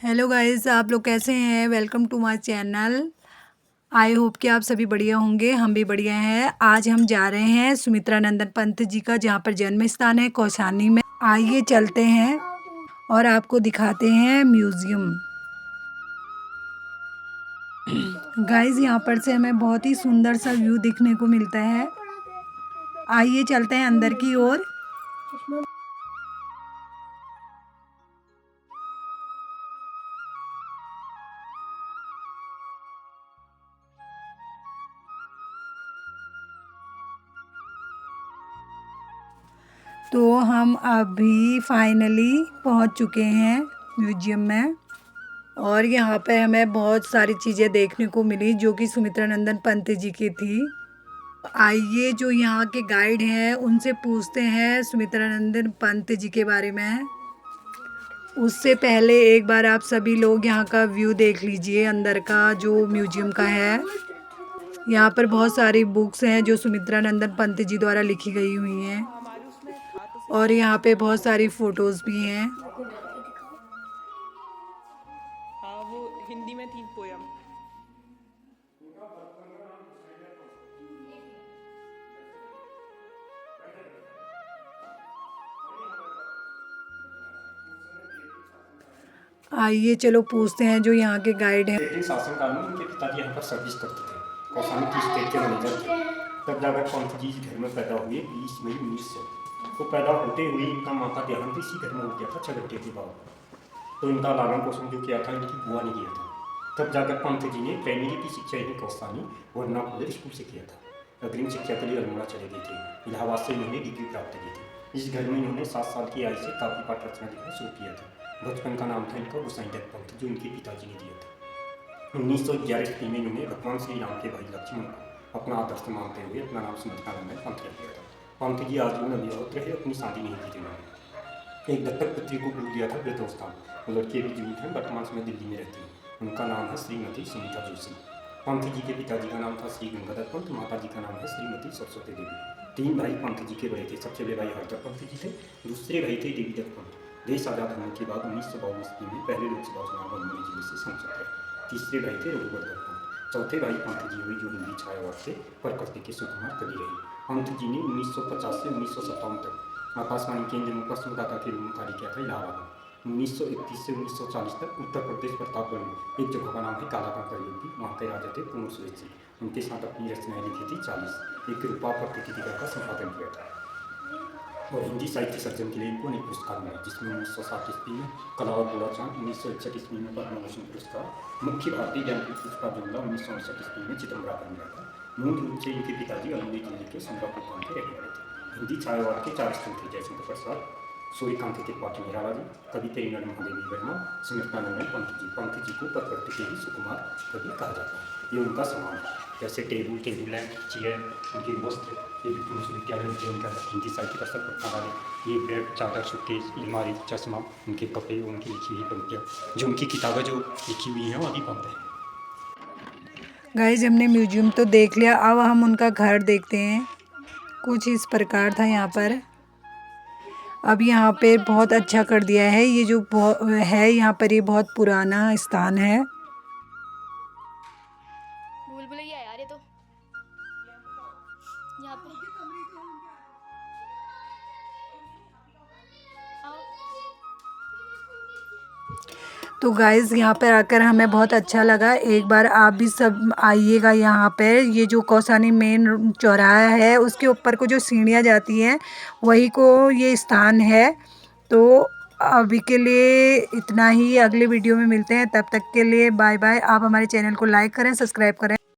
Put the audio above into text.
Hello guys, आप लोग कैसे हैं। Welcome to my channel. I hope कि आप सभी बढ़िया होंगे। हम भी बढ़िया हैं। आज हम जा रहे हैं सुमित्रा नंदन पंत जी का जहाँ पर जन्म स्थान है कौसानी में। आइए चलते हैं और आपको दिखाते हैं म्यूज़ियम। गाइस, यहाँ पर से हमें बहुत ही सुंदर सा व्यू देखने को मिलता है। आइए चलते हैं अंदर की ओर। तो हम अभी फाइनली पहुँच चुके हैं म्यूज़ियम में और यहाँ पे हमें बहुत सारी चीज़ें देखने को मिली जो कि सुमित्रा नंदन पंत जी की थी। आइए जो यहाँ के गाइड हैं उनसे पूछते हैं सुमित्रा नंदन पंत जी के बारे में। उससे पहले एक बार आप सभी लोग यहाँ का व्यू देख लीजिए अंदर का जो म्यूज़ियम का है। यहाँ पर बहुत सारी बुक्स हैं जो सुमित्रा नंदन पंत जी द्वारा लिखी गई हुई हैं और यहाँ पे बहुत सारी फ़ोटोज़ भी हैं। हाँ, वो हिंदी में थी पोयम। आइए चलो पूछते हैं जो यहाँ के गाइड हैं। लेकिन शासनकाल में उनके पिताजी यहाँ पर सर्विस करते थे। कौसानी की स्टेट के मैनेजर थे। तब जाकर पंत जी इस घर में पैदा हुए 20 मई 1900। तो पैदा होते हुए इनका माता देहांत इसी घर में हो गया था 6 घंटे के बाद। तो इनका लालन पोषण जो किया था इनकी बुआ ने किया था। तब जाकर पंत जी ने प्राइमरी की शिक्षा यही कौसानी वरना पब्लिक स्कूल से किया था। अग्रिम शिक्षा के लिए अल्मोड़ा चले गए थे। इलाहाबाद से इन्होंने डिग्री प्राप्त की थी। इस घर में इन्होंने 7 साल की आयु से काव्य पाठ रचना लिखना शुरू किया था। बचपन का नाम था इनका गोसाईदत्त पंत जो इनके पिताजी ने दिया था। 1911 ईस्वी में इन्होंने भगवान श्री राम के भाई लक्ष्मण को अपना आदर्श मानते हुए अपना नाम सुमित्रा नंदन पंत रख दिया था। पंत जी आजीवन अविवाहित रहे, अपनी शादी नहीं की थी उन्होंने। एक दत्तक पुत्री को गोद दिया था वृद्धोवस्था। वो लड़की अभी जीवित हैं, वर्तमान समय दिल्ली में रहती है। उनका नाम है श्रीमती सुनीता जोशी। पंत जी के पिताजी का नाम था श्री गंगाधर पंत, माता जी का नाम है श्रीमती सरस्वती देवी। 3 भाई पंत जी के बड़े थे। सबसे बड़े भाई हरदत्त पंत जी थे, दूसरे भाई थे देवीदत्त पंत। देश आज़ाद होने के बाद 1952 ईस्वी में पहले लोकसभा चुनाव बलमोरी जिले से सांसद रहे। तीसरे भाई थे रघुवर्धन पंत। चौथे भाई पंत जी हुए जो हिंदी छायावाद से प्रकृति के सुकुमार कवि रहे। पंत जी ने 1950 से 1957 तक आकाशवाणी केंद्र में प्रश्नदाता के रूप में कार्य किया था इलाहाबाद में। 1931 से 1940 तक उत्तर प्रदेश प्रतापगढ़ में एक जगह का नाम है कालागढ़ करयोगी, वहाँ के राजा थे कुंवर सुरेश जी। उनके साथ अपनी रचनाएं लिखी थी 40। एक रूपा प्रतिनिधिका का संपादन किया था और हिंदी साहित्य सर्जन के लिए इनको अनेक पुरस्कार मिले, जिसमें 1960 ईस्वी में कला और गोला चांद, 1961 ईस्वी में पद्म भूषण पुरस्कार, मुख्य भारतीय ज्ञानपीठ पुरस्कार जुमला 1969 ईस्वी में चिदम्बरा पर मिला था। मूल रूप से इनके पिताजी अल्मोड़ा जिले के संबलपुर गांव के रहने वाले थे। हिंदी छायावाद के 4 स्तंभ थे, जयशंकर प्रसाद, सूर्यकांत त्रिपाठी निराला जी, कवि पेरिनल महादेवी वर्मा, सुमित्रा नंदन पंत जी। पंत जी को प्रकृति के ही सुकुमार कवि कहा जाता है। ये उनका सम्मान है। जैसे टेबल लैंप, चेयर, उनके वस्त्र, ये भी पुरुष विद्यालय में उनका हिंदी साहित्य का सब पढ़ने वाले, ये बेड, चादर, सूटकेस, अलमारी, चश्मा, उनके कपड़े, उनकी लिखी हुई पंक्तियाँ, जो उनकी किताबें जो लिखी हुई हैं वो अभी बंद है। गाइस, हमने म्यूज़ियम तो देख लिया, अब हम उनका घर देखते हैं। कुछ इस प्रकार था यहाँ पर। अब यहाँ पे बहुत अच्छा कर दिया है। ये जो है यहाँ पर, ये बहुत पुराना स्थान है। भूल भुलैया यार ये तो यहाँ पे तो गाइज़, यहाँ पर आकर हमें बहुत अच्छा लगा। एक बार आप भी सब आइएगा यहाँ पर। ये जो कौसानी मेन चौराहा है उसके ऊपर को जो सीढ़ियाँ जाती हैं वही को ये स्थान है। तो अभी के लिए इतना ही। अगले वीडियो में मिलते हैं, तब तक के लिए बाय बाय। आप हमारे चैनल को लाइक करें, सब्सक्राइब करें।